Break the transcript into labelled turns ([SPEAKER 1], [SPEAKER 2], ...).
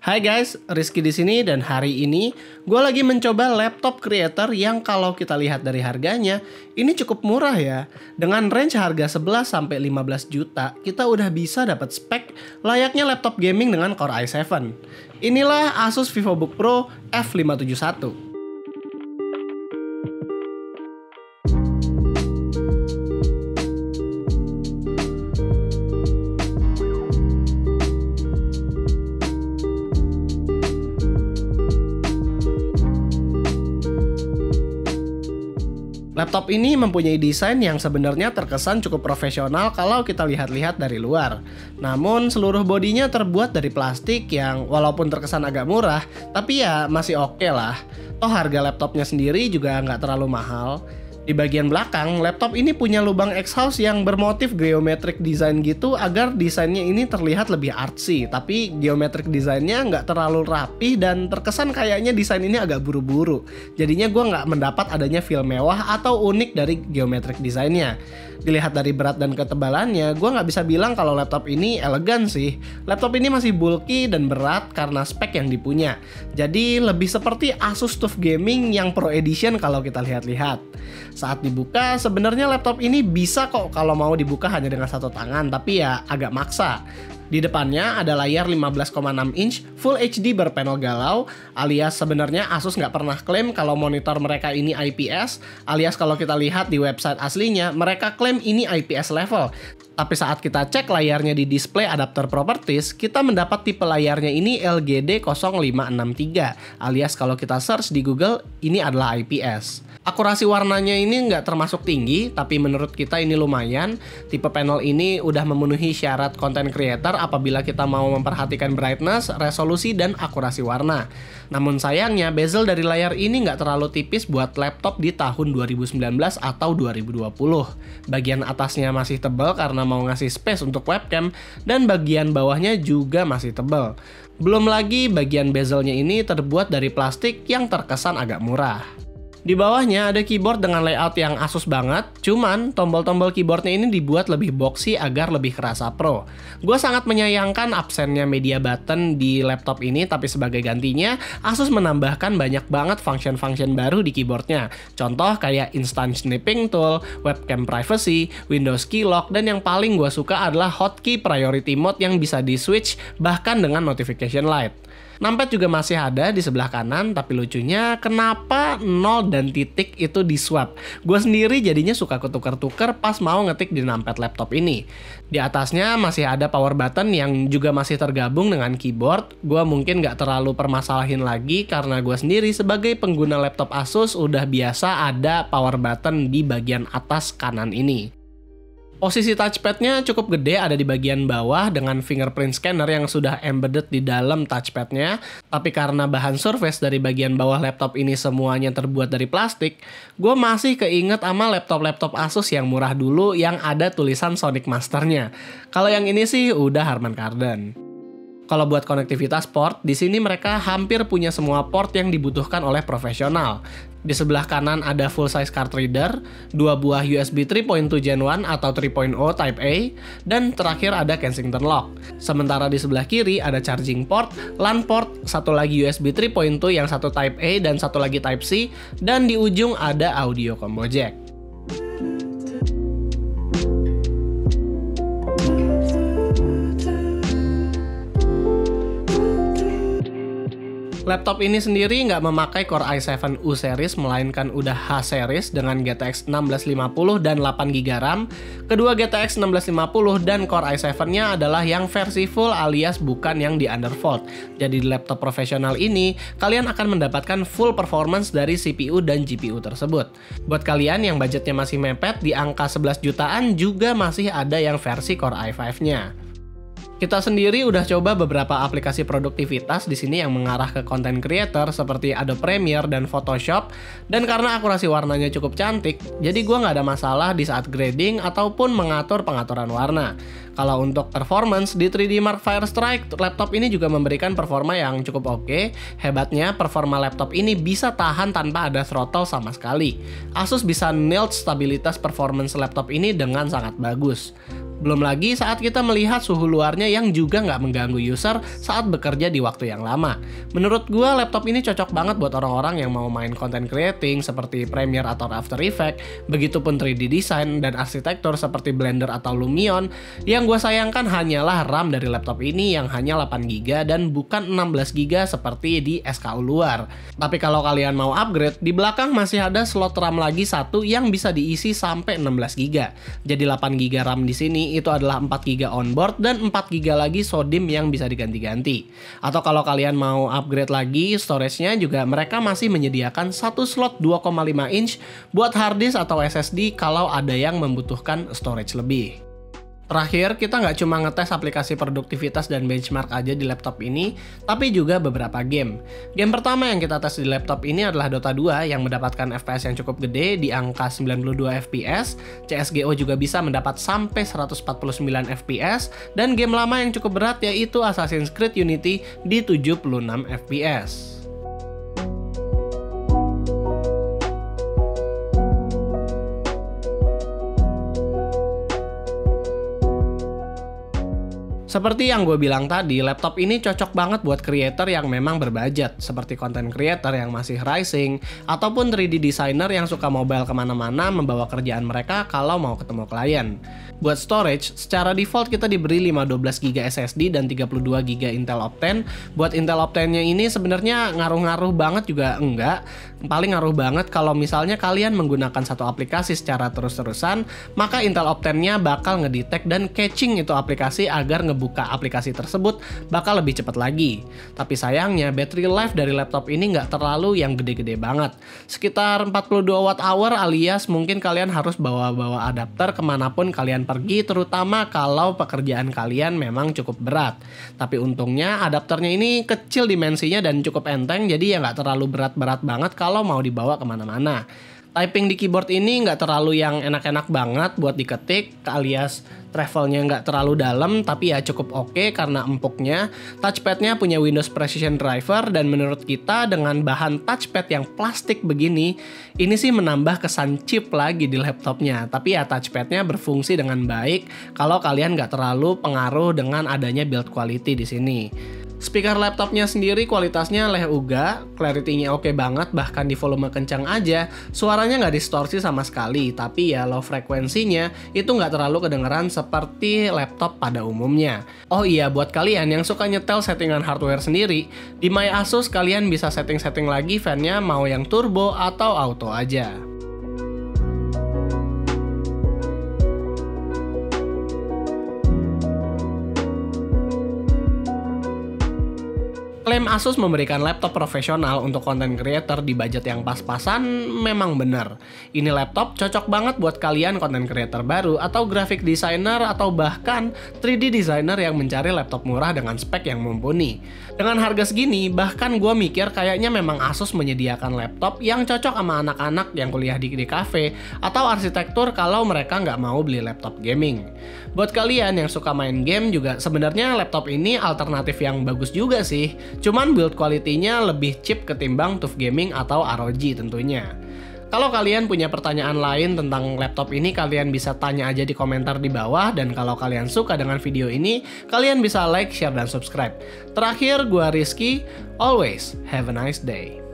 [SPEAKER 1] Hai guys, Rizky di sini dan hari ini gue lagi mencoba laptop creator yang kalau kita lihat dari harganya ini cukup murah ya. Dengan range harga 11 sampai 15 juta, kita udah bisa dapat spek layaknya laptop gaming dengan Core i7. Inilah Asus VivoBook Pro F571. Laptop ini mempunyai desain yang sebenarnya terkesan cukup profesional kalau kita lihat-lihat dari luar. Namun seluruh bodinya terbuat dari plastik yang walaupun terkesan agak murah, tapi ya masih oke lah. Toh harga laptopnya sendiri juga nggak terlalu mahal. Di bagian belakang, laptop ini punya lubang exhaust yang bermotif geometric design gitu agar desainnya ini terlihat lebih artsy. Tapi geometric desainnya nggak terlalu rapih dan terkesan kayaknya desain ini agak buru-buru. Jadinya gue nggak mendapat adanya feel mewah atau unik dari geometric desainnya. Dilihat dari berat dan ketebalannya, gue nggak bisa bilang kalau laptop ini elegan sih. Laptop ini masih bulky dan berat karena spek yang dipunya. Jadi lebih seperti Asus TUF Gaming yang Pro Edition kalau kita lihat-lihat. Saat dibuka, sebenarnya laptop ini bisa kok kalau mau dibuka hanya dengan satu tangan, tapi ya agak maksa. Di depannya ada layar 15,6 inch Full HD berpanel galau, alias sebenarnya Asus nggak pernah klaim kalau monitor mereka ini IPS, alias kalau kita lihat di website aslinya, mereka klaim ini IPS level. Tapi saat kita cek layarnya di display adapter properties, kita mendapat tipe layarnya ini LGD 0563, alias kalau kita search di Google, ini adalah IPS. Akurasi warnanya ini nggak termasuk tinggi, tapi menurut kita ini lumayan. Tipe panel ini udah memenuhi syarat content creator apabila kita mau memperhatikan brightness, resolusi, dan akurasi warna. Namun sayangnya, bezel dari layar ini nggak terlalu tipis buat laptop di tahun 2019 atau 2020. Bagian atasnya masih tebal karena mau ngasih space untuk webcam, dan bagian bawahnya juga masih tebal. Belum lagi bagian bezelnya ini terbuat dari plastik yang terkesan agak murah. Di bawahnya ada keyboard dengan layout yang Asus banget, cuman tombol-tombol keyboardnya ini dibuat lebih boxy agar lebih kerasa pro. Gue sangat menyayangkan absennya media button di laptop ini, tapi sebagai gantinya, Asus menambahkan banyak banget function-function baru di keyboardnya. Contoh kayak instant snipping tool, webcam privacy, Windows key lock, dan yang paling gue suka adalah hotkey priority mode yang bisa di-switch bahkan dengan notification light. Numpad juga masih ada di sebelah kanan, tapi lucunya kenapa 0 dan titik itu di swap. Gue sendiri jadinya suka ketukar-tukar pas mau ngetik di numpad laptop ini. Di atasnya masih ada power button yang juga masih tergabung dengan keyboard. Gue mungkin nggak terlalu permasalahin lagi karena gue sendiri sebagai pengguna laptop Asus udah biasa ada power button di bagian atas kanan ini. Posisi touchpadnya cukup gede, ada di bagian bawah dengan fingerprint scanner yang sudah embedded di dalam touchpadnya. Tapi karena bahan surface dari bagian bawah laptop ini semuanya terbuat dari plastik, gue masih keinget sama laptop-laptop Asus yang murah dulu yang ada tulisan Sonic Master-nya. Kalau yang ini sih udah Harman Kardon. Kalau buat konektivitas port, di sini mereka hampir punya semua port yang dibutuhkan oleh profesional. Di sebelah kanan ada full size card reader, 2 buah USB 3.2 Gen 1 atau 3.0 Type A, dan terakhir ada Kensington lock. Sementara di sebelah kiri ada charging port, LAN port, satu lagi USB 3.2 yang satu Type A dan satu lagi Type C, dan di ujung ada audio combo jack. Laptop ini sendiri nggak memakai Core i7 U series, melainkan udah H series dengan GTX 1650 dan 8GB RAM. Kedua GTX 1650 dan Core i7-nya adalah yang versi full alias bukan yang di undervolt. Jadi di laptop profesional ini, kalian akan mendapatkan full performance dari CPU dan GPU tersebut. Buat kalian yang budgetnya masih mepet, di angka 11 jutaan juga masih ada yang versi Core i5-nya. Kita sendiri udah coba beberapa aplikasi produktivitas di sini yang mengarah ke content creator seperti Adobe Premiere dan Photoshop, dan karena akurasi warnanya cukup cantik, jadi gue nggak ada masalah di saat grading ataupun mengatur pengaturan warna. Kalau untuk performance, di 3D Mark Firestrike, laptop ini juga memberikan performa yang cukup oke. Hebatnya, performa laptop ini bisa tahan tanpa ada throttle sama sekali. Asus bisa nailed stabilitas performance laptop ini dengan sangat bagus. Belum lagi saat kita melihat suhu luarnya yang juga nggak mengganggu user saat bekerja di waktu yang lama. Menurut gue laptop ini cocok banget buat orang-orang yang mau main content creating seperti Premiere atau After Effects, begitupun 3D design dan arsitektur seperti Blender atau Lumion. Yang gue sayangkan hanyalah RAM dari laptop ini yang hanya 8GB dan bukan 16GB seperti di SKU luar. Tapi kalau kalian mau upgrade, di belakang masih ada slot RAM lagi satu yang bisa diisi sampai 16GB. Jadi 8GB RAM di sini itu adalah 4GB onboard dan 4GB lagi SODIMM yang bisa diganti-ganti. Atau kalau kalian mau upgrade lagi storage-nya juga mereka masih menyediakan satu slot 2,5 inch buat hard disk atau SSD kalau ada yang membutuhkan storage lebih. Terakhir, kita nggak cuma ngetes aplikasi produktivitas dan benchmark aja di laptop ini, tapi juga beberapa game. Game pertama yang kita tes di laptop ini adalah Dota 2 yang mendapatkan FPS yang cukup gede di angka 92 FPS, CSGO juga bisa mendapat sampai 149 FPS, dan game lama yang cukup berat yaitu Assassin's Creed Unity di 76 FPS. Seperti yang gue bilang tadi, laptop ini cocok banget buat creator yang memang berbudget, seperti content creator yang masih rising, ataupun 3D designer yang suka mobile kemana-mana membawa kerjaan mereka kalau mau ketemu klien. Buat storage, secara default kita diberi 512GB SSD dan 32GB Intel Optane. Buat Intel Optane-nya ini sebenarnya ngaruh-ngaruh banget juga enggak. Paling ngaruh banget kalau misalnya kalian menggunakan satu aplikasi secara terus-terusan, maka Intel Optane-nya bakal ngedetect dan catching itu aplikasi agar ngebuka aplikasi tersebut bakal lebih cepat lagi. Tapi sayangnya battery life dari laptop ini nggak terlalu yang gede-gede banget. Sekitar 42 Wh alias mungkin kalian harus bawa-bawa adapter kemanapun kalian pergi, terutama kalau pekerjaan kalian memang cukup berat. Tapi untungnya adapternya ini kecil dimensinya dan cukup enteng, jadi ya nggak terlalu berat-berat banget kalau mau dibawa kemana-mana. Typing di keyboard ini nggak terlalu yang enak-enak banget buat diketik, alias travelnya nggak terlalu dalam, tapi ya cukup oke karena empuknya. Touchpadnya punya Windows Precision Driver, dan menurut kita dengan bahan touchpad yang plastik begini, ini sih menambah kesan cheap lagi di laptopnya. Tapi ya touchpadnya berfungsi dengan baik kalau kalian nggak terlalu pengaruh dengan adanya build quality di sini. Speaker laptopnya sendiri kualitasnya leh uga, clarity-nya oke banget, bahkan di volume kencang aja, suaranya nggak distorsi sama sekali, tapi ya low frekuensinya itu nggak terlalu kedengeran seperti laptop pada umumnya. Oh iya, buat kalian yang suka nyetel settingan hardware sendiri, di My Asus kalian bisa setting-setting lagi fan-nya mau yang turbo atau auto aja. Klaim Asus memberikan laptop profesional untuk content creator di budget yang pas-pasan memang benar. Ini laptop cocok banget buat kalian content creator baru atau graphic designer atau bahkan 3D designer yang mencari laptop murah dengan spek yang mumpuni. Dengan harga segini, bahkan gue mikir kayaknya memang Asus menyediakan laptop yang cocok sama anak-anak yang kuliah di cafe atau arsitektur kalau mereka nggak mau beli laptop gaming. Buat kalian yang suka main game juga sebenarnya laptop ini alternatif yang bagus juga sih. Cuman build quality-nya lebih cheap ketimbang TUF Gaming atau ROG tentunya. Kalau kalian punya pertanyaan lain tentang laptop ini, kalian bisa tanya aja di komentar di bawah. Dan kalau kalian suka dengan video ini, kalian bisa like, share, dan subscribe. Terakhir, gua Rizky. Always have a nice day.